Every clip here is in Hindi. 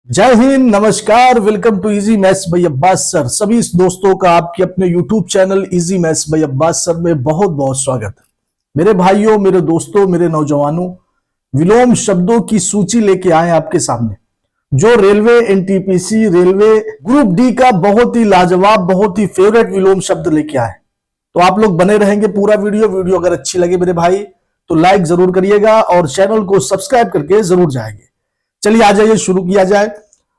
जय हिंद, नमस्कार, welcome to easy maths by Abbas sir. सभी दोस्तों का आपके अपने YouTube channel easy maths by Abbas sir में बहुत बहुत स्वागत है। मेरे भाइयों, मेरे दोस्तों, मेरे नौजवानों, विलोम शब्दों की सूची लेके आए आपके सामने, जो railway, NTPC, railway group D का बहुत ही लाजवाब, बहुत ही फेवरेट विलोम शब्द लेके आए। तो आप लोग बने रहेंगे पूरा वीडियो अगर अच्छी लगे मेरे भाई तो लाइक जरूर करिएगा और चैनल को सब्सक्राइब करके जरूर जाएंगे। चलिए आ जाइए, शुरू किया जाए।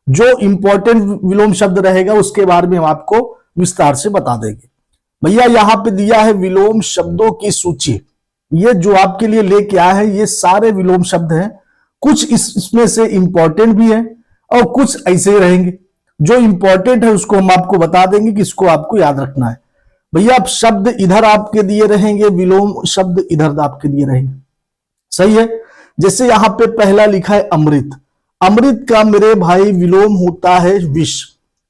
जो इंपॉर्टेंट विलोम शब्द रहेगा उसके बारे में हम आपको विस्तार से बता देंगे। भैया यहां पे दिया है विलोम शब्दों की सूची। ये जो आपके लिए लेके आया है ये सारे विलोम शब्द हैं। कुछ इसमें से इंपॉर्टेंट भी है और कुछ ऐसे ही रहेंगे। जो इंपॉर्टेंट है उसको हम आपको बता देंगे कि इसको आपको याद रखना है। भैया अब शब्द इधर आपके दिए रहेंगे, विलोम शब्द इधर आपके दिए रहेंगे। सही है। जैसे यहां पे पहला लिखा है अमृत। अमृत का मेरे भाई विलोम होता है विष।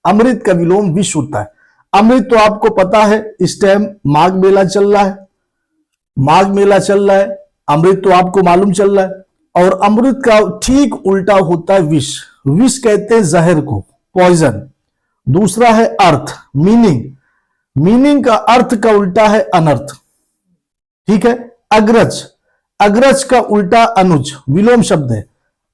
अमृत का विलोम विष होता है। अमृत तो आपको पता है, इस टाइम माघ मेला चल रहा है, माघ मेला चल रहा है, अमृत तो आपको मालूम चल रहा है। और अमृत का ठीक उल्टा होता है विष। विष कहते हैं जहर को, पॉइजन। दूसरा है अर्थ, मीनिंग। मीनिंग का अर्थ का उल्टा है अनर्थ। ठीक है। अग्रज, अग्रज का उल्टा अनुज, विलोम शब्द है।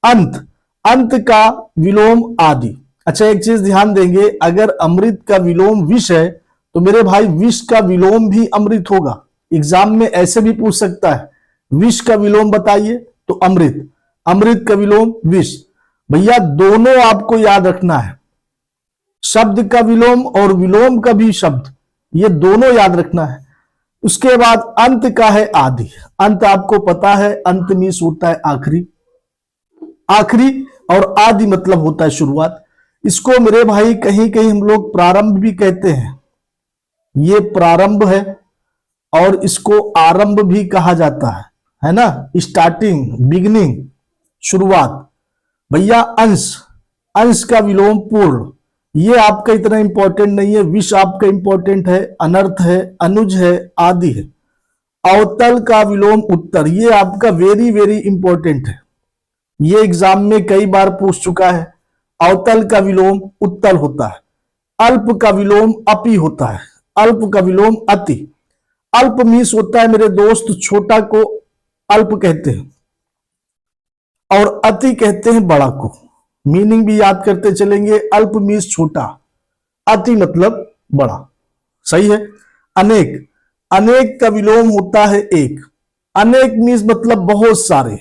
अंत, अंत का विलोम आदि। अच्छा एक चीज ध्यान देंगे, अगर अमृत का विलोम विष है तो मेरे भाई विष का विलोम भी अमृत होगा। एग्जाम में ऐसे भी पूछ सकता है, विष का विलोम बताइए तो अमृत, अमृत का विलोम विष। भैया दोनों आपको याद रखना है, शब्द का विलोम और विलोम का भी शब्द, ये दोनों याद रखना है। उसके बाद अंत का है आदि। अंत आपको पता है, अंत मीन्स होता है आखिरी, आखिरी, और आदि मतलब होता है शुरुआत। इसको मेरे भाई कहीं कहीं हम लोग प्रारंभ भी कहते हैं। ये प्रारंभ है और इसको आरंभ भी कहा जाता है ना, स्टार्टिंग, बिगिनिंग, शुरुआत। भैया अंश, अंश का विलोम पूर्ण। ये आपका इतना इंपॉर्टेंट नहीं है। विष आपका इंपॉर्टेंट है, अनर्थ है, अनुज है, आदि है। अवतल का विलोम उत्तर, ये आपका वेरी वेरी इंपॉर्टेंट है। ये एग्जाम में कई बार पूछ चुका है। अवतल का विलोम उत्तल होता है। अल्प का विलोम अपि होता है। अल्प का विलोम अति। अल्प मीन्स होता है मेरे दोस्त, छोटा को अल्प कहते हैं और अति कहते हैं बड़ा को। मीनिंग भी याद करते चलेंगे। अल्प मीन्स छोटा, अति मतलब बड़ा। सही है। अनेक, अनेक का विलोम होता है एक। अनेक मीन्स मतलब बहुत सारे,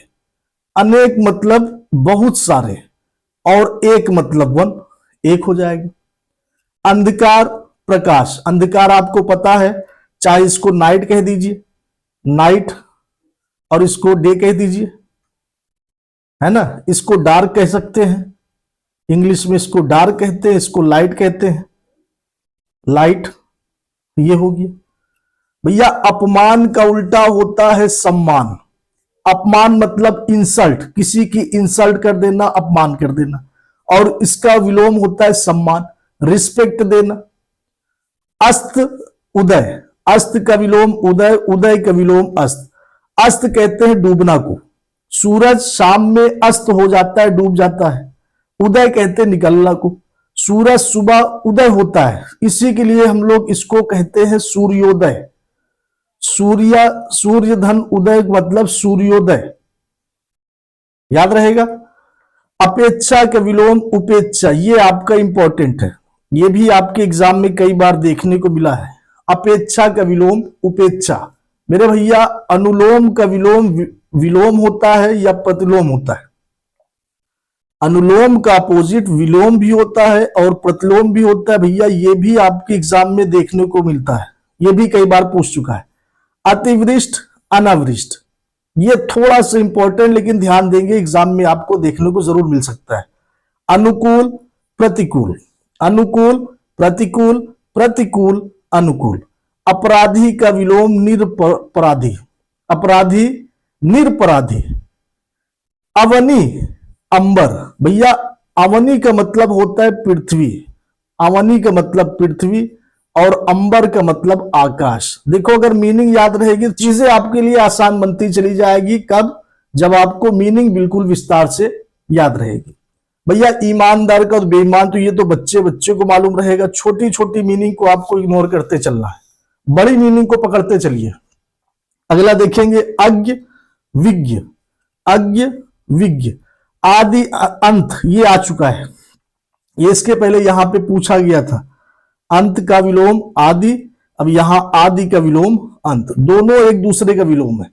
अनेक मतलब बहुत सारे, और एक मतलब वन, एक हो जाएगा। अंधकार प्रकाश, अंधकार आपको पता है, चाहे इसको नाइट कह दीजिए, नाइट, और इसको डे कह दीजिए, है ना। इसको डार्क कह सकते हैं, इंग्लिश में इसको डार्क कहते हैं, इसको लाइट कहते हैं, लाइट। ये हो गया। भैया अपमान का उल्टा होता है सम्मान। अपमान मतलब इंसल्ट, किसी की इंसल्ट कर देना, अपमान कर देना, और इसका विलोम होता है सम्मान, रिस्पेक्ट देना। अस्त उदय, अस्त का विलोम उदय, उदय का विलोम अस्त। अस्त कहते हैं डूबना को, सूरज शाम में अस्त हो जाता है, डूब जाता है। उदय कहते हैं निकलना को, सूरज सुबह उदय होता है, इसी के लिए हम लोग इसको कहते हैं सूर्योदय। सूर्य, सूर्य धन उदय मतलब सूर्योदय, याद रहेगा। अपेक्षा के विलोम उपेक्षा, ये आपका इंपॉर्टेंट है, ये भी आपके एग्जाम में कई बार देखने को मिला है। अपेक्षा का विलोम उपेक्षा। मेरे भैया अनुलोम का विलोम विलोम होता है या प्रतिलोम होता है। अनुलोम का अपोजिट विलोम भी होता है और प्रतिलोम भी होता है। भैया ये भी आपके एग्जाम में देखने को मिलता है, ये भी कई बार पूछ चुका है। अतिवृष्ट, अनावृष्ट, ये थोड़ा सा इंपॉर्टेंट, लेकिन ध्यान देंगे एग्जाम में आपको देखने को जरूर मिल सकता है। अनुकूल प्रतिकूल, अनुकूल प्रतिकूल, प्रतिकूल अनुकूल। अपराधी का विलोम निरपराधी, अपराधी निरपराधी। अवनी अंबर, भैया अवनी का मतलब होता है पृथ्वी, अवनी का मतलब पृथ्वी, और अंबर का मतलब आकाश। देखो अगर मीनिंग याद रहेगी तो चीजें आपके लिए आसान बनती चली जाएगी। कब? जब आपको मीनिंग बिल्कुल विस्तार से याद रहेगी। भैया ईमानदार का और बेईमान तो ये तो बच्चे बच्चे को मालूम रहेगा, छोटी छोटी मीनिंग को आपको इग्नोर करते चलना है, बड़ी मीनिंग को पकड़ते चलिए। अगला देखेंगे अज्ञ विज्ञ, अज्ञ विज्ञ, आदि अंत ये आ चुका है, ये इसके पहले यहां पे पूछा गया था, अंत का विलोम आदि, अब यहां आदि का विलोम अंत, दोनों एक दूसरे का विलोम है।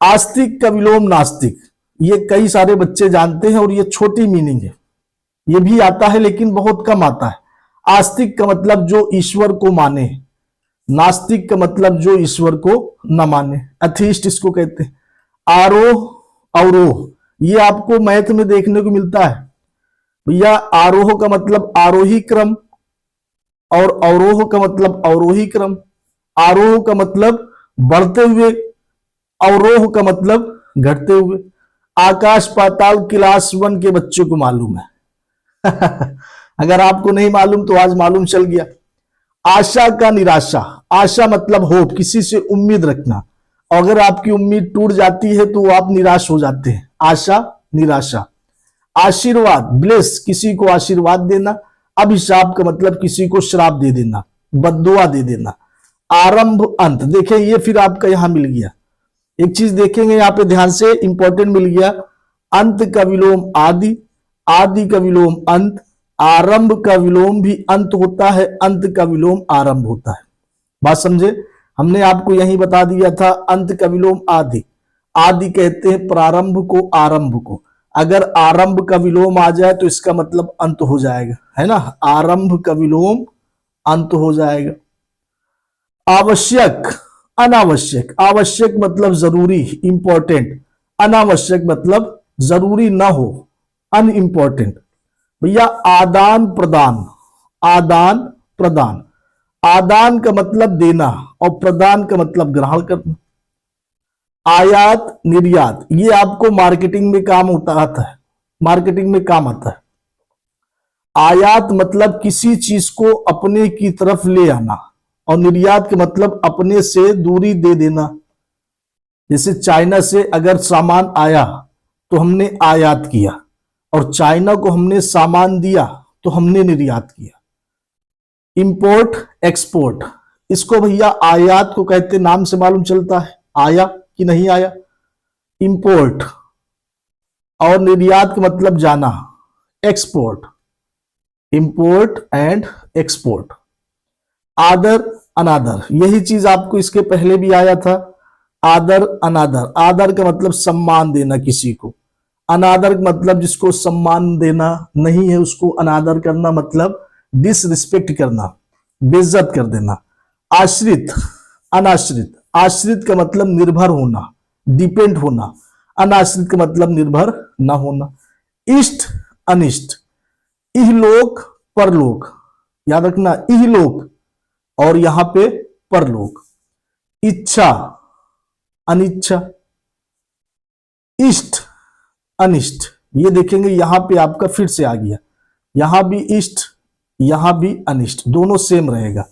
आस्तिक का विलोम नास्तिक, ये कई सारे बच्चे जानते हैं और ये छोटी मीनिंग है, ये भी आता है लेकिन बहुत कम आता है। आस्तिक का मतलब जो ईश्वर को माने, नास्तिक का मतलब जो ईश्वर को न माने, अथीस्ट इसको कहते हैं। आरोह अवरोह ये आपको मैथ में देखने को मिलता है भैया, आरोह का मतलब आरोही क्रम और अवरोह का मतलब अवरोही क्रम। आरोह का मतलब बढ़ते हुए, अवरोह का मतलब घटते हुए। आकाश पाताल क्लास 1 के बच्चों को मालूम है अगर आपको नहीं मालूम तो आज मालूम चल गया। आशा का निराशा, आशा मतलब होप, किसी से उम्मीद रखना, अगर आपकी उम्मीद टूट जाती है तो आप निराश हो जाते हैं, आशा निराशा। आशीर्वाद ब्लेस, किसी को आशीर्वाद देना। अभिशाप का मतलब किसी को श्राप दे देना, बद्दुआ दे देना। आरंभ अंत, देखें ये फिर आपका यहां मिल गया, एक चीज देखेंगे यहां पे ध्यान से, इंपॉर्टेंट मिल गया। अंत का विलोम आदि, आदि का विलोम अंत, आरंभ का विलोम भी अंत होता है, अंत का विलोम आरंभ होता है। बात समझे, हमने आपको यही बता दिया था, अंत का विलोम आदि, आदि कहते हैं प्रारंभ को, आरंभ को। अगर आरंभ का विलोम आ जाए तो इसका मतलब अंत हो जाएगा, है ना, आरंभ का विलोम अंत हो जाएगा। आवश्यक अनावश्यक, आवश्यक मतलब जरूरी इंपॉर्टेंट, अनावश्यक मतलब जरूरी ना हो, अनइंपॉर्टेंट। भैया आदान प्रदान, आदान प्रदान, आदान का मतलब देना और प्रदान का मतलब ग्रहण करना। आयात निर्यात, ये आपको मार्केटिंग में काम आता है, मार्केटिंग में काम आता है। आयात मतलब किसी चीज को अपने की तरफ ले आना, और निर्यात का मतलब अपने से दूरी दे देना। जैसे चाइना से अगर सामान आया तो हमने आयात किया, और चाइना को हमने सामान दिया तो हमने निर्यात किया। इंपोर्ट एक्सपोर्ट, इसको भैया आयात को कहते, नाम से मालूम चलता है, आया कि नहीं आया। इंपोर्ट और निर्यात का मतलब जाना, एक्सपोर्ट, इंपोर्ट एंड एक्सपोर्ट। आदर अनादर, यही चीज आपको इसके पहले भी आया था, आदर अनादर। आदर का मतलब सम्मान देना किसी को, अनादर का मतलब जिसको सम्मान देना नहीं है उसको अनादर करना, मतलब डिसरिस्पेक्ट करना, बेइज्जत कर देना। आश्रित अनाश्रित, आश्रित का मतलब निर्भर होना, डिपेंड होना, अनाश्रित का मतलब निर्भर ना होना। इष्ट अनिष्ट, इहलोक परलोक, याद रखना, इहलोक और यहां पे परलोक। इच्छा अनिच्छा, इष्ट अनिष्ट, ये देखेंगे यहां पे आपका फिर से आ गया, यहां भी इष्ट यहां भी अनिष्ट, दोनों सेम रहेगा।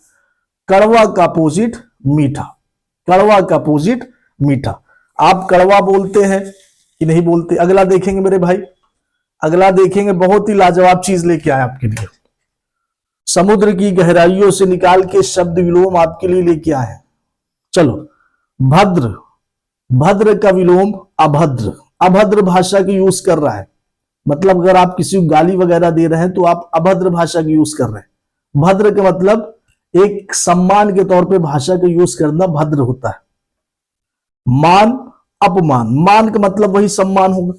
कड़वा का अपोजिट मीठा, कड़वा का अपोजिट मीठा। आप कड़वा बोलते हैं कि नहीं बोलते। अगला देखेंगे मेरे भाई, अगला देखेंगे, बहुत ही लाजवाब चीज लेके आए आपके लिए, समुद्र की गहराइयों से निकाल के शब्द विलोम आपके लिए लेके आए हैं। चलो, भद्र, भद्र का विलोम अभद्र, अभद्र भाषा की यूज कर रहा है, मतलब अगर आप किसी को गाली वगैरह दे रहे हैं तो आप अभद्र भाषा की यूज कर रहे हैं। भद्र का मतलब एक सम्मान के तौर पे भाषा का यूज करना भद्र होता है। मान अपमान, मान का मतलब वही सम्मान होगा,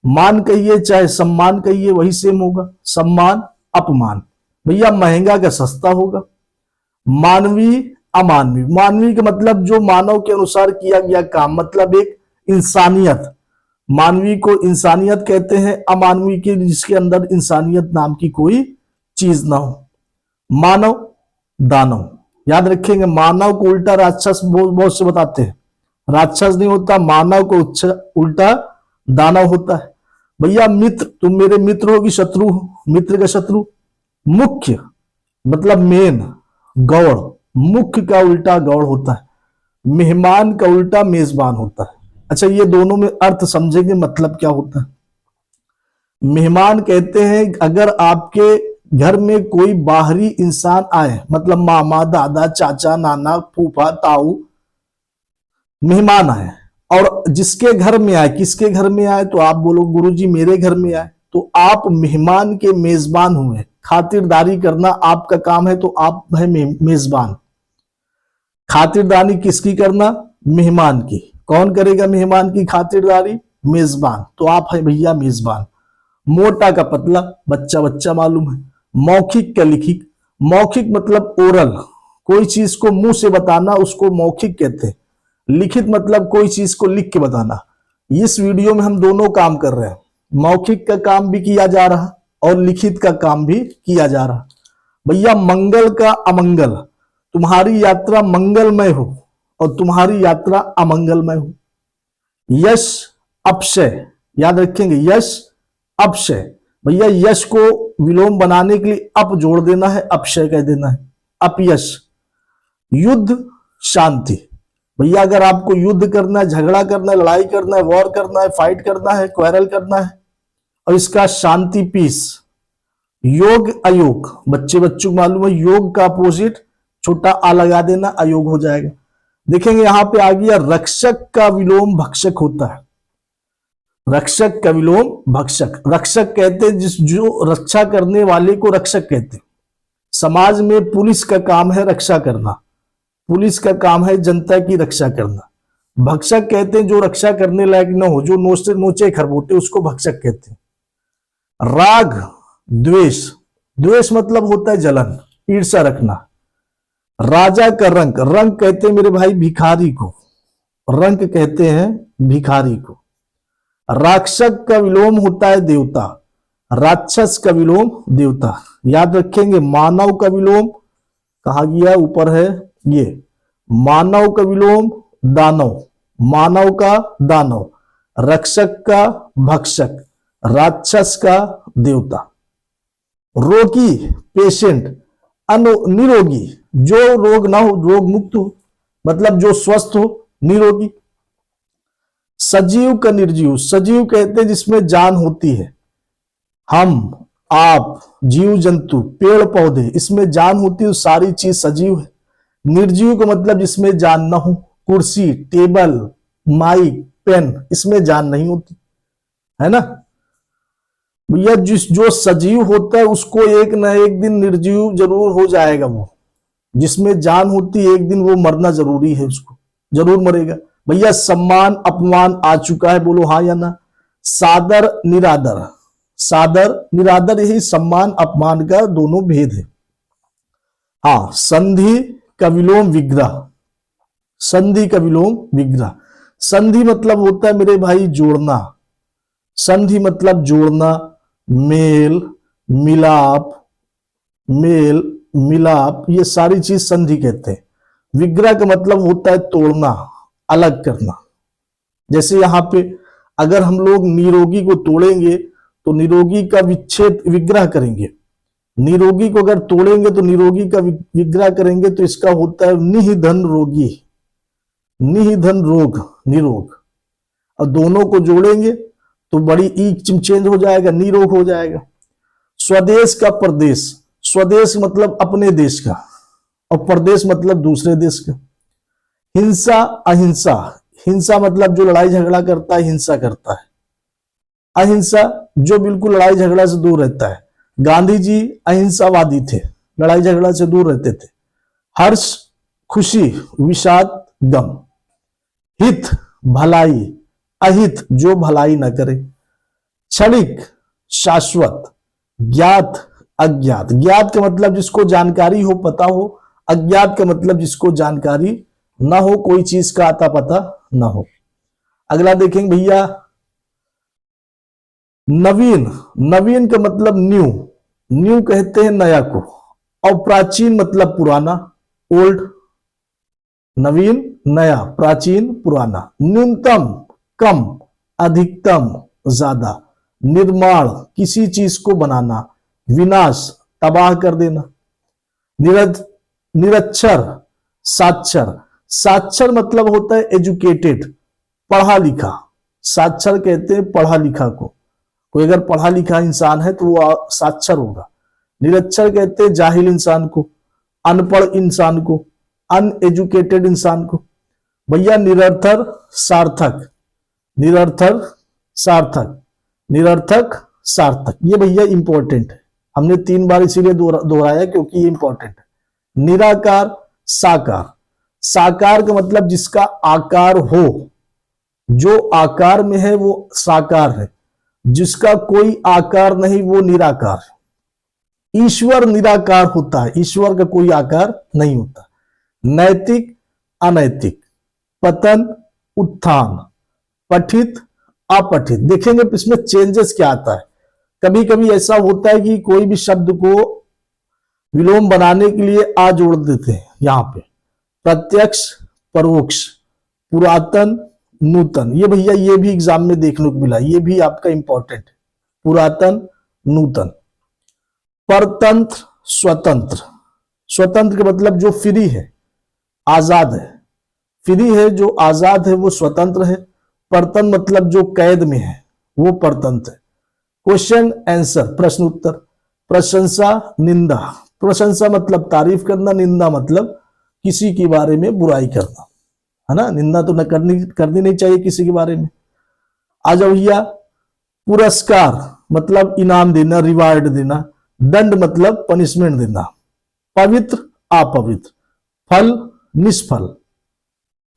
मान कहिए चाहे सम्मान कहिए वही सेम होगा, सम्मान अपमान। भैया महंगा का सस्ता होगा। मानवीय अमानवीय, मानवीय का मतलब जो मानव के अनुसार किया गया काम, मतलब एक इंसानियत, मानवीय को इंसानियत कहते हैं, अमानवीय के जिसके अंदर इंसानियत नाम की कोई चीज ना हो। मानव दानव, याद रखेंगे, मानव को उल्टा राक्षस बहुत से बताते हैं, राक्षस नहीं होता, मानव को उल्टा दानव होता है। भैया मित्र, तुम मेरे मित्र हो कि शत्रु हो, मित्र का शत्रु। मुख्य मतलब मेन, गौड़, मुख्य का उल्टा गौड़ होता है। मेहमान का उल्टा मेजबान होता है। अच्छा, ये दोनों में अर्थ समझेंगे मतलब क्या होता है। मेहमान कहते हैं अगर आपके घर में कोई बाहरी इंसान आए, मतलब मामा, दादा, चाचा, नाना, फूफा, ताऊ, मेहमान आए, और जिसके घर में आए, किसके घर में आए, तो आप बोलो गुरुजी मेरे घर में आए, तो आप मेहमान के मेजबान हुए। खातिरदारी करना आपका काम है, तो आप है मेजबान। खातिरदारी किसकी करना? मेहमान की। कौन करेगा मेहमान की खातिरदारी? मेजबान। तो आप है भैया मेजबान। मोटा का पतला, बच्चा बच्चा मालूम है। मौखिक का लिखित। मौखिक मतलब ओरल, कोई चीज को मुंह से बताना उसको मौखिक कहते हैं। लिखित मतलब कोई चीज को लिख के बताना। इस वीडियो में हम दोनों काम कर रहे हैं, मौखिक का काम भी किया जा रहा और लिखित का काम भी किया जा रहा। भैया मंगल का अमंगल, तुम्हारी यात्रा मंगलमय हो और तुम्हारी यात्रा अमंगलमय हो। यश अपशय, याद रखेंगे, यश अपशय। भैया यश को विलोम बनाने के लिए अप जोड़ देना है, अपशय कह देना है, अपयश। युद्ध शांति। भैया अगर आपको युद्ध करना है, झगड़ा करना है, लड़ाई करना है, वॉर करना है, फाइट करना है, क्वेरल करना है, और इसका शांति पीस। योग अयोग, बच्चों को मालूम है योग का अपोजिट छोटा आ लगा देना, अयोग हो जाएगा। देखेंगे यहां पे आ गया रक्षक का विलोम भक्षक होता है। रक्षक का विलोम भक्षक। रक्षक कहते हैं जिस जो रक्षा करने वाले को रक्षक कहते हैं। समाज में पुलिस का काम है रक्षा करना, पुलिस का काम है जनता की रक्षा करना। भक्षक कहते हैं जो रक्षा करने लायक न हो, जो नोचे नोचे खरबोटे, उसको भक्षक कहते हैं। राग द्वेष। द्वेष मतलब होता है जलन, ईर्ष्या रखना। राजा का रंक। रंक कहते हैं मेरे भाई भिखारी को, रंक कहते हैं भिखारी को। राक्षक का विलोम होता है देवता, राक्षस का विलोम देवता। याद रखेंगे मानव का विलोम कहा गया, ऊपर है ये, मानव का विलोम दानव, मानव का दानव, रक्षक का भक्षक, राक्षस का देवता। रोगी पेशेंट, निरोगी जो रोग ना हो, रोग मुक्त हो, मतलब जो स्वस्थ हो, निरोगी। सजीव का निर्जीव। सजीव कहते हैं जिसमें जान होती है, हम, आप, जीव जंतु, पेड़ पौधे, इसमें जान होती है, सारी चीज सजीव है। निर्जीव का मतलब जिसमें जान ना हो, कुर्सी, टेबल, माइक, पेन, इसमें जान नहीं होती, है ना भैया। जो सजीव होता है उसको एक ना एक दिन निर्जीव जरूर हो जाएगा। वो जिसमें जान होती है एक दिन वो मरना जरूरी है, उसको जरूर मरेगा। भैया सम्मान अपमान आ चुका है, बोलो हाँ या ना। सादर निरादर। सादर निरादर यही सम्मान अपमान का दोनों भेद है। हाँ, संधि का विलोम विग्रह। संधि का विलोम विग्रह। संधि मतलब होता है मेरे भाई जोड़ना। संधि मतलब जोड़ना, मेल मिलाप, मेल मिलाप, ये सारी चीज संधि कहते हैं। विग्रह का मतलब होता है तोड़ना, अलग करना। जैसे यहां पे अगर हम लोग निरोगी को तोड़ेंगे तो निरोगी का विच्छेद विग्रह करेंगे। निरोगी को अगर तोड़ेंगे तो निरोगी का विग्रह करेंगे, तो इसका होता है निधन रोगी, निधन रोग, निरोग। और दोनों को जोड़ेंगे तो बड़ी ई चेंज हो जाएगा, निरोग हो जाएगा। स्वदेश का प्रदेश। स्वदेश मतलब अपने देश का और प्रदेश मतलब दूसरे देश का। हिंसा अहिंसा। हिंसा मतलब जो लड़ाई झगड़ा करता है, हिंसा करता है। अहिंसा जो बिल्कुल लड़ाई झगड़ा से दूर रहता है। गांधी जी अहिंसावादी थे, लड़ाई झगड़ा से दूर रहते थे। हर्ष खुशी, विषाद गम। हित भलाई, अहित जो भलाई न करे। क्षणिक शाश्वत, ज्ञात अज्ञात। ज्ञात का मतलब जिसको जानकारी हो, पता हो। अज्ञात का मतलब जिसको जानकारी ना हो, कोई चीज का आता पता ना हो। अगला देखेंगे भैया नवीन। नवीन का मतलब न्यू, न्यू कहते हैं नया को। और प्राचीन मतलब पुराना, ओल्ड। नवीन नया, प्राचीन पुराना। न्यूनतम कम, अधिकतम ज्यादा। निर्माण किसी चीज को बनाना, विनाश तबाह कर देना। निरक्षर साक्षर। साक्षर मतलब होता है एजुकेटेड, पढ़ा लिखा। साक्षर कहते हैं पढ़ा लिखा को। कोई अगर पढ़ा लिखा इंसान है तो वो साक्षर होगा। निरक्षर कहते हैं जाहिल इंसान को, अनपढ़ इंसान को, अनएजुकेटेड इंसान को। भैया निरर्थक सार्थक, निरर्थक सार्थक, निरर्थक सार्थक, ये भैया इंपॉर्टेंट है। हमने 3 बार इसीलिए दोहराया क्योंकि ये इंपॉर्टेंट है। निराकार साकार, साकार का मतलब जिसका आकार हो, जो आकार में है वो साकार है, जिसका कोई आकार नहीं वो निराकार है। ईश्वर निराकार होता है, ईश्वर का कोई आकार नहीं होता। नैतिक अनैतिक, पतन उत्थान, पठित अपठित। देखेंगे इसमें चेंजेस क्या आता है। कभी कभी ऐसा होता है कि कोई भी शब्द को विलोम बनाने के लिए आ जोड़ देते हैं। यहां पे प्रत्यक्ष परोक्ष, पुरातन नूतन, ये भैया ये भी एग्जाम में देखने को मिला, ये भी आपका इंपॉर्टेंट है। पुरातन नूतन। परतंत्र स्वतंत्र, स्वतंत्र का मतलब जो फ्री है, आजाद है। फ्री है जो आजाद है वो स्वतंत्र है। परतन मतलब जो कैद में है वो परतंत्र है। क्वेश्चन आंसर, प्रश्न उत्तर। प्रशंसा निंदा, प्रशंसा मतलब तारीफ करना, निंदा मतलब किसी के बारे में बुराई करना, है ना। निंदा तो न करनी नहीं चाहिए किसी के बारे में। आ जाओ भैया। पुरस्कार मतलब इनाम देना, रिवार्ड देना। दंड मतलब पनिशमेंट देना। पवित्र अपवित्र, फल निष्फल,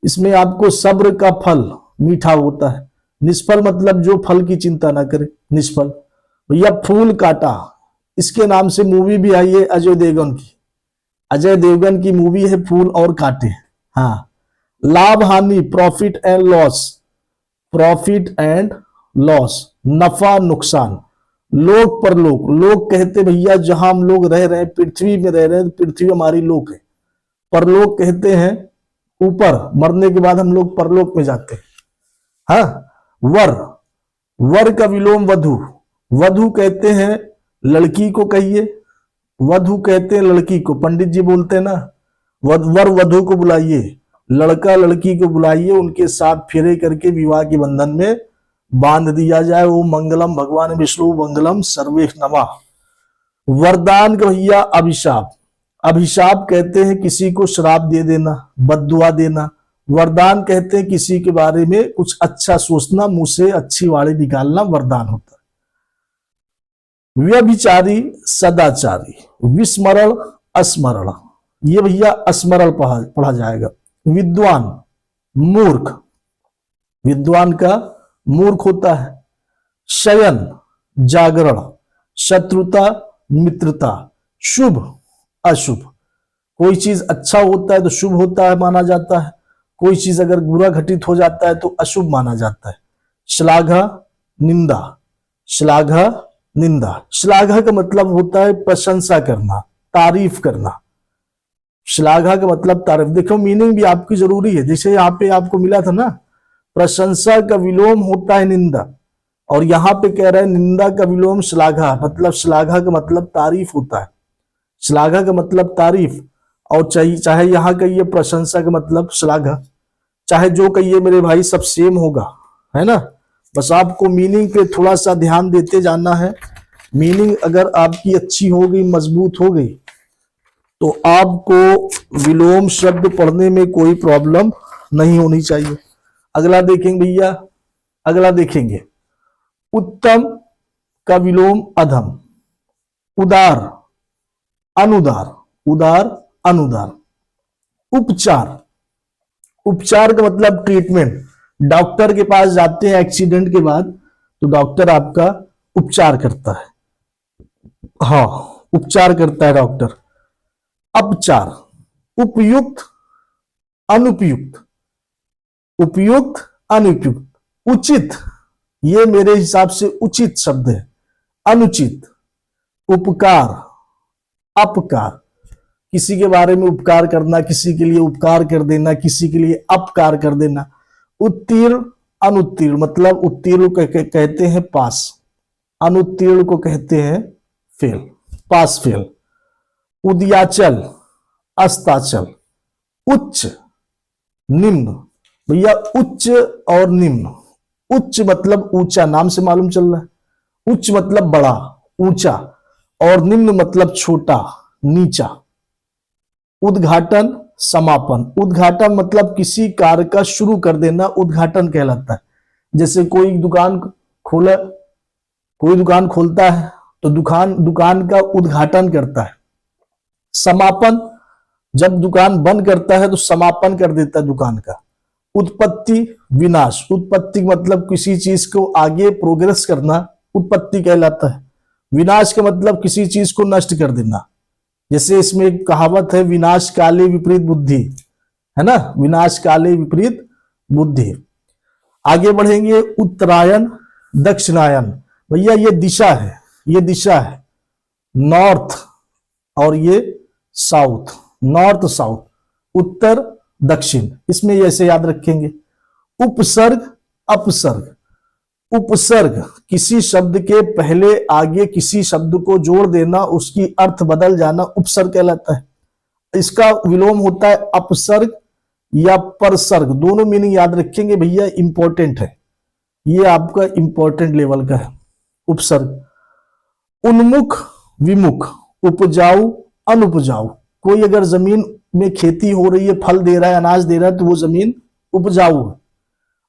इसमें आपको सब्र का फल मीठा होता है। निष्फल मतलब जो फल की चिंता ना करे, निष्फल। भैया फूल काटा, इसके नाम से मूवी भी आई है अजय देवगन की। अजय देवगन की मूवी है फूल और कांटे। हाँ। लाभ हानि, profit and loss, profit and loss, नफा नुकसान। लोक परलोक, लोक कहते भैया जहां हम लोग रह रहे हैं, पृथ्वी में रह रहे हैं, पृथ्वी हमारी लोक है। परलोक कहते हैं ऊपर, मरने के बाद हम लोग परलोक में जाते हैं। हाँ। वर, वर का विलोम वधु, वधु कहते हैं लड़की को, कहिए वधु कहते हैं लड़की को। पंडित जी बोलते हैं ना, वर वधु को बुलाइए, लड़का लड़की को बुलाइए, उनके साथ फेरे करके विवाह के बंधन में बांध दिया जाए। वो मंगलम भगवान विष्णु मंगलम सर्वे नमः। वरदान का भैया अभिशाप, अभिशाप कहते हैं किसी को श्राप दे देना, बद्दुआ देना। वरदान कहते हैं किसी के बारे में कुछ अच्छा सोचना, मुंह से अच्छी वाणी निकालना वरदान होता है। व्यभिचारी सदाचारी, विस्मरण अस्मरण, ये भैया अस्मरण पढ़ा जाएगा। विद्वान मूर्ख, विद्वान का मूर्ख होता है। शयन जागरण, शत्रुता मित्रता, शुभ अशुभ, कोई चीज अच्छा होता है तो शुभ होता है माना जाता है, कोई चीज अगर बुरा घटित हो जाता है तो अशुभ माना जाता है। श्लाघा निंदा, श्लाघा निंदा, श्लाघा का मतलब होता है प्रशंसा करना, तारीफ करना। श्लाघा का मतलब तारीफ। देखो मीनिंग भी आपकी जरूरी है। जैसे यहाँ पे आपको मिला था ना, प्रशंसा का विलोम होता है निंदा, और यहाँ पे कह रहे हैं निंदा का विलोम श्लाघा, मतलब श्लाघा का मतलब तारीफ होता है। श्लाघा का मतलब तारीफ, और चाहे यहाँ कहिए प्रशंसा का मतलब श्लाघा, चाहे जो कहिए मेरे भाई सब सेम होगा, है ना। बस आपको मीनिंग पे थोड़ा सा ध्यान देते जाना है। मीनिंग अगर आपकी अच्छी हो गई, मजबूत हो गई, तो आपको विलोम शब्द पढ़ने में कोई प्रॉब्लम नहीं होनी चाहिए। अगला देखेंगे भैया, अगला देखेंगे उत्तम का विलोम अधम। उदार अनुदार, उदार अनुदार। उपचार, उपचार का मतलब ट्रीटमेंट। डॉक्टर के पास जाते हैं एक्सीडेंट के बाद, तो डॉक्टर आपका उपचार करता है। हाँ, उपचार करता है डॉक्टर। अपचार, उपयुक्त अनुपयुक्त, उपयुक्त अनुपयुक्त। उचित, ये मेरे हिसाब से उचित शब्द है। अनुचित, उपकार अपकार, किसी के बारे में उपकार करना, किसी के लिए उपकार कर देना, किसी के लिए अपकार कर देना। उत्तीर्ण अनुत्तीर्ण, मतलब उत्तीर्ण को कहते हैं पास, अनुत्तीर्ण को कहते हैं फेल, पास फेल। उदयाचल अस्ताचल। उच्च निम्न, भैया उच्च और निम्न। उच्च मतलब ऊंचा, नाम से मालूम चल रहा है। उच्च मतलब बड़ा, ऊंचा, और निम्न मतलब छोटा, नीचा। उद्घाटन, समापन। उद्घाटन मतलब किसी कार्य का शुरू कर देना उद्घाटन कहलाता है। जैसे कोई दुकान खोलता है तो दुकान का उद्घाटन करता है। समापन, जब दुकान बंद करता है तो समापन कर देता है दुकान का। उत्पत्ति, विनाश। उत्पत्ति मतलब किसी चीज को आगे प्रोग्रेस करना उत्पत्ति कहलाता है। विनाश का मतलब किसी चीज को नष्ट कर देना। जैसे इसमें एक कहावत है, विनाश काले विपरीत बुद्धि, है ना, विनाश काले विपरीत बुद्धि। आगे बढ़ेंगे, उत्तरायण, दक्षिणायन। भैया ये दिशा है, ये दिशा है नॉर्थ, और ये साउथ, नॉर्थ साउथ, उत्तर दक्षिण। इसमें ऐसे याद रखेंगे। उपसर्ग, अपसर्ग। उपसर्ग किसी शब्द के पहले आगे किसी शब्द को जोड़ देना, उसकी अर्थ बदल जाना उपसर्ग कहलाता है। इसका विलोम होता है अपसर्ग या परसर्ग। दोनों मीनिंग याद रखेंगे भैया, इंपॉर्टेंट है, ये आपका इंपॉर्टेंट लेवल का है। उपसर्ग। उन्मुख, विमुख, उपजाऊ, अनुपजाऊ। कोई अगर जमीन में खेती हो रही है, फल दे रहा है, अनाज दे रहा है, तो वो जमीन उपजाऊ है।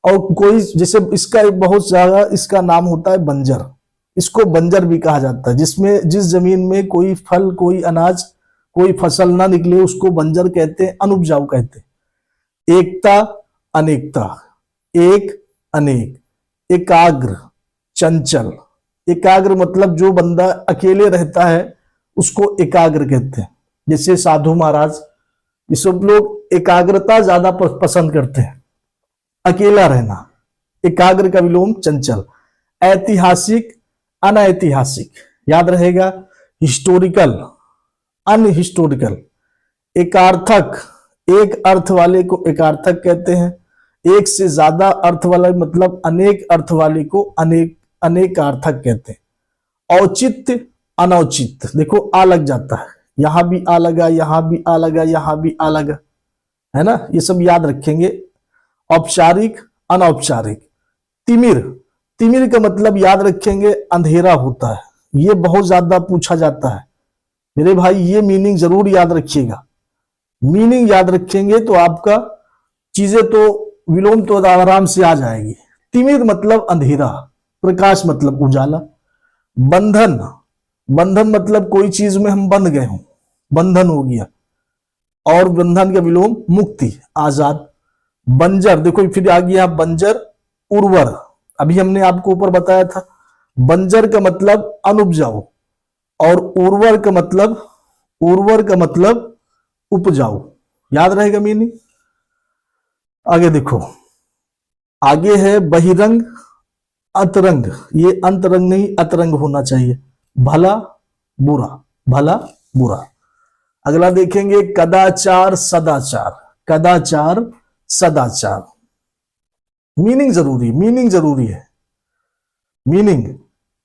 और कोई, जैसे इसका एक बहुत ज्यादा इसका नाम होता है बंजर। इसको बंजर भी कहा जाता है, जिस जमीन में कोई फल, कोई अनाज, कोई फसल ना निकले, उसको बंजर कहते हैं, अनुपजाऊ कहते हैं। एकता, अनेकता। एक, अनेक। एकाग्र, चंचल। एकाग्र मतलब जो बंदा अकेले रहता है उसको एकाग्र कहते हैं। जैसे साधु महाराज, ये सब लोग एकाग्रता ज्यादा पसंद करते हैं, अकेला रहना। एकाग्र का विलोम चंचल। ऐतिहासिक, अनैतिहासिक, याद रहेगा। हिस्टोरिकल, अनहिस्टोरिकल। एकार्थक, एक अर्थ वाले को एकार्थक कहते हैं। एक से ज्यादा अर्थ वाला मतलब अनेक अर्थ वाले को अनेकार्थक कहते हैं। औचित्य, अनौचित्य। देखो आ लग जाता है, यहां भी आ लगा, यहां भी आ लगा, यहां भी आ लगा, है ना, ये सब याद रखेंगे। औपचारिक, अनौपचारिक। तिमिर, तिमिर का मतलब याद रखेंगे अंधेरा होता है। ये बहुत ज्यादा पूछा जाता है मेरे भाई, ये मीनिंग जरूर याद रखिएगा। मीनिंग याद रखेंगे तो आपका चीजें तो विलोम तो आराम से आ जाएगी। तिमिर मतलब अंधेरा, प्रकाश मतलब उजाला। बंधन, बंधन मतलब कोई चीज में हम बंध गए हों, बंधन हो गया। और बंधन का विलोम मुक्ति, आजाद। बंजर, देखो फिर आ गया बंजर, उर्वर। अभी हमने आपको ऊपर बताया था, बंजर का मतलब अनुपजाऊ, और उर्वर का मतलब उपजाऊ। याद रहेगा मीनिंग। आगे देखो, आगे है बहिरंग, अतरंग। ये अंतरंग नहीं अतरंग होना चाहिए। भला, बुरा, भला, बुरा। अगला देखेंगे कदाचार, सदाचार। कदाचार, सदाचार। मीनिंग जरूरी है। मीनिंग,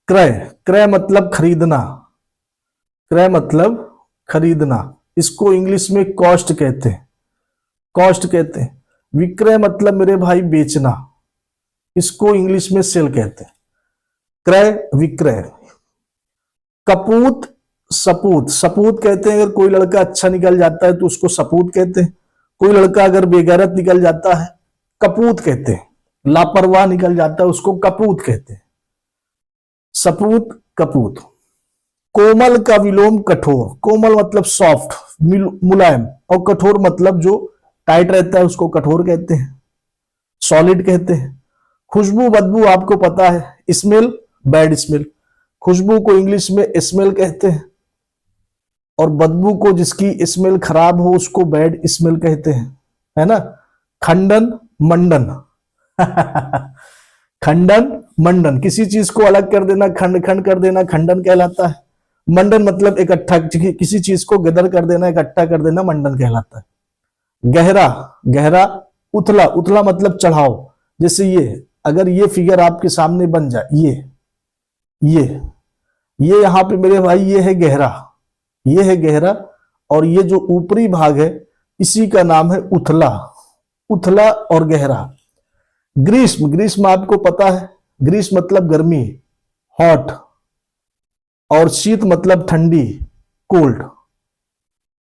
क्रय, क्रय मतलब खरीदना, क्रय मतलब खरीदना। इसको इंग्लिश में कॉस्ट कहते हैं। विक्रय मतलब मेरे भाई बेचना, इसको इंग्लिश में सेल कहते हैं। क्रय, विक्रय। कपूत, सपूत। सपूत कहते हैं अगर कोई लड़का अच्छा निकल जाता है तो उसको सपूत कहते हैं। कोई लड़का अगर बेगैरत निकल जाता है कपूत कहते हैं। लापरवाह निकल जाता है उसको कपूत कहते हैं। सपूत, कपूत। कोमल का विलोम कठोर। कोमल मतलब सॉफ्ट, मुलायम, और कठोर मतलब जो टाइट रहता है उसको कठोर कहते हैं, सॉलिड कहते हैं। खुशबू, बदबू आपको पता है, स्मेल, बैड स्मेल। खुशबू को इंग्लिश में स्मेल कहते हैं, और बदबू को जिसकी स्मेल खराब हो उसको बैड स्मेल कहते हैं, है ना। खंडन, मंडन। खंडन, मंडन, किसी चीज को अलग कर देना, खंड खंड कर देना खंडन कहलाता है। मंडन मतलब इकट्ठा, किसी चीज को गदर कर देना, इकट्ठा कर देना, मंडन कहलाता है। गहरा, गहरा। उथला, उथला मतलब चढ़ाओ। जैसे ये, अगर ये फिगर आपके सामने बन जाए, ये यहां पे मेरे भाई ये है गहरा, ये है गहरा, और ये जो ऊपरी भाग है इसी का नाम है उथला। उथला और गहरा। ग्रीष्म, ग्रीष्म आपको पता है, ग्रीष्म मतलब गर्मी, हॉट, और शीत मतलब ठंडी, कोल्ड।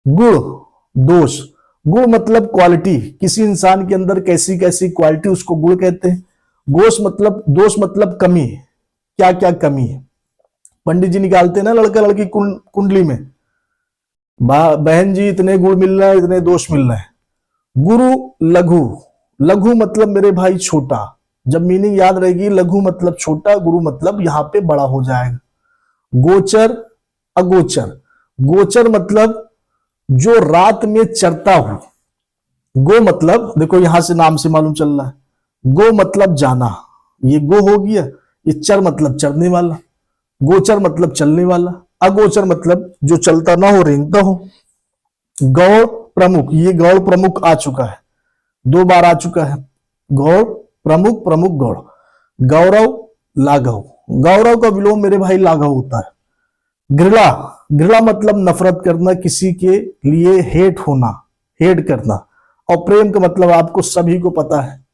गुण, दोष, गुण मतलब क्वालिटी, किसी इंसान के अंदर कैसी कैसी क्वालिटी, उसको गुण कहते हैं। दोष मतलब कमी, क्या क्या कमी है। पंडित जी निकालते हैं ना लड़का लड़की कुंडली में, बहन जी इतने गुण मिल रहा है, इतने दोष मिल रहे हैं। गुरु, लघु, लघु मतलब मेरे भाई छोटा, जब मीनिंग याद रहेगी, लघु मतलब छोटा, गुरु मतलब यहां पे बड़ा हो जाएगा। गोचर, अगोचर, गोचर मतलब जो रात में चरता हो। गो मतलब देखो यहां से नाम से मालूम चल रहा है, गो मतलब जाना, ये गो हो गया। ये चर मतलब चरने वाला, गोचर मतलब चलने वाला, अगोचर मतलब जो चलता ना हो, रेंगता हो। गौड़ प्रमुख, ये गौड़ प्रमुख आ चुका है, 2 बार आ चुका है। गौड़ प्रमुख, प्रमुख गौड़। गौरव, लाघव, गौरव का विलोम मेरे भाई लाघव होता है। घृणा, घृणा मतलब नफरत करना, किसी के लिए हेट होना, हेट करना। और प्रेम का मतलब आपको सभी को पता है,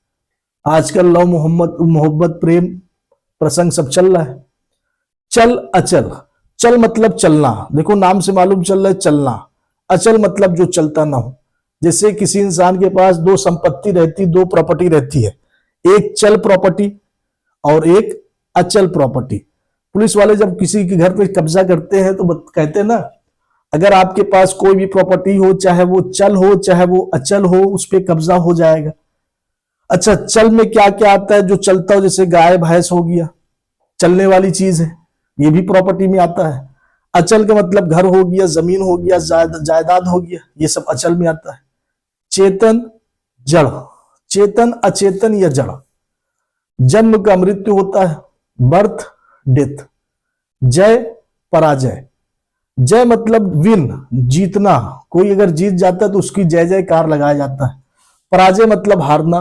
आजकल लव मोहब्बत प्रेम प्रसंग सब चल रहा है। चल, अचल, चल मतलब चलना, देखो नाम से मालूम चल रहा है चलना। अचल मतलब जो चलता ना हो। जैसे किसी इंसान के पास 2 संपत्ति रहती, 2 प्रॉपर्टी रहती है, एक चल प्रॉपर्टी और एक अचल प्रॉपर्टी। पुलिस वाले जब किसी के घर पे कब्जा करते हैं तो कहते हैं ना, अगर आपके पास कोई भी प्रॉपर्टी हो, चाहे वो चल हो चाहे वो अचल हो, उस पर कब्जा हो जाएगा। अच्छा, चल में क्या क्या आता है जो चलता हो, जैसे गाय भैंस हो गया, चलने वाली चीज है, ये भी प्रॉपर्टी में आता है। अचल का मतलब घर हो गया, जमीन हो गया, जायदाद हो गया, ये सब अचल में आता है। चेतन, जड़, चेतन, अचेतन या जड़। जन्म का मृत्यु होता है, बर्थ, डेथ। जय, पराजय, जय मतलब विन, जीतना, कोई अगर जीत जाता है तो उसकी जय जयकार लगाया जाता है। पराजय मतलब हारना,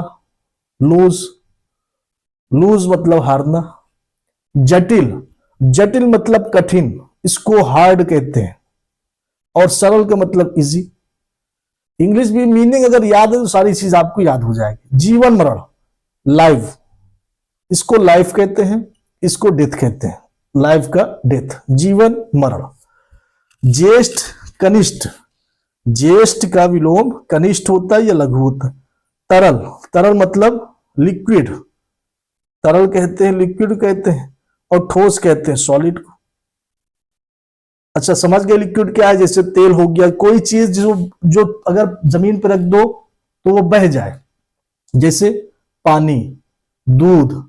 लूज, लूज मतलब हारना। जटिल, जटिल मतलब कठिन, इसको हार्ड कहते हैं। और सरल का मतलब इजी। इंग्लिश भी मीनिंग अगर याद है तो सारी चीज आपको याद हो जाएगी। जीवन मरण, लाइफ, इसको लाइफ कहते हैं, इसको डेथ कहते हैं, लाइफ का डेथ, जीवन मरण। ज्येष्ठ, कनिष्ठ, ज्येष्ठ का विलोम कनिष्ठ होता है या लघु होता है। तरल, तरल मतलब लिक्विड, तरल कहते हैं, लिक्विड कहते हैं। और ठोस कहते हैं सॉलिड को। अच्छा समझ गए लिक्विड क्या है, जैसे तेल हो गया, कोई चीज जो अगर जमीन पर रख दो तो वो बह जाए, जैसे पानी, दूध,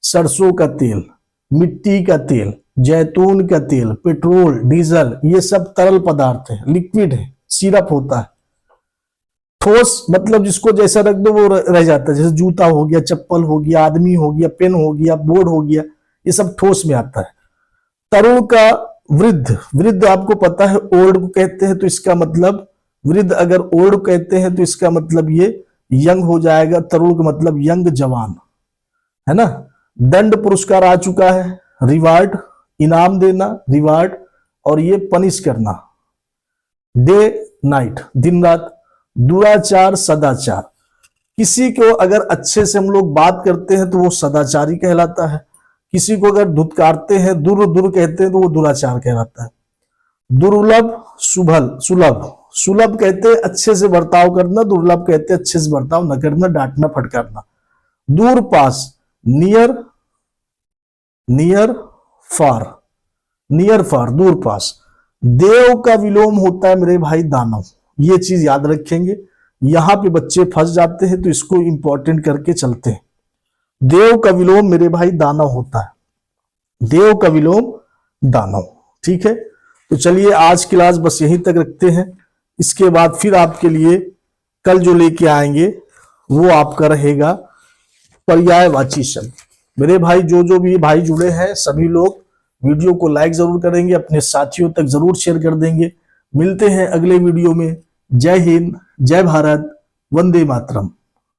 सरसों का तेल, मिट्टी का तेल, जैतून का तेल, पेट्रोल, डीजल, ये सब तरल पदार्थ है, लिक्विड है, सिरप होता है। ठोस मतलब जिसको जैसा रख दो वो रह जाता है, जैसे जूता हो गया, चप्पल हो गया, आदमी हो गया, पेन हो गया, बोर्ड हो गया, ये सब ठोस में आता है। तरुण का वृद्ध, वृद्ध आपको पता है ओल्ड को कहते हैं, तो इसका मतलब वृद्ध अगर ओल्ड कहते हैं तो इसका मतलब ये यंग हो जाएगा। तरुण का मतलब यंग, जवान, है ना। दंड पुरस्कार आ चुका है, रिवार्ड, इनाम देना, रिवार्ड, और ये पनिश करना, डे नाइट, दिन रात। दुराचार, सदाचार, किसी को अगर अच्छे से हम लोग बात करते हैं तो वो सदाचारी कहलाता है, किसी को अगर धुतकारते हैं, दुर दुर कहते हैं तो वो दुराचार कहलाता है। दुर्लभ, सुलभ, सुलभ कहते हैं अच्छे से बर्ताव करना, दुर्लभ कहते हैं अच्छे से बर्ताव न करना, डांटना, फटकारना। दूर पास, नियर, नियर फार, नियर फार, दूर पास। देव का विलोम होता है मेरे भाई दानव, ये चीज याद रखेंगे, यहां पे बच्चे फंस जाते हैं तो इसको इंपॉर्टेंट करके चलते हैं। देव का विलोम मेरे भाई दानव होता है, देव का विलोम दानव। ठीक है, तो चलिए आज क्लास बस यहीं तक रखते हैं। इसके बाद फिर आपके लिए कल जो लेके आएंगे वो आपका रहेगा पर्यायवाची शब्द। मेरे भाई जो भी भाई जुड़े हैं सभी लोग वीडियो को लाइक जरूर करेंगे, अपने साथियों तक जरूर शेयर कर देंगे। मिलते हैं अगले वीडियो में। जय हिंद, जय भारत, वंदे मातरम।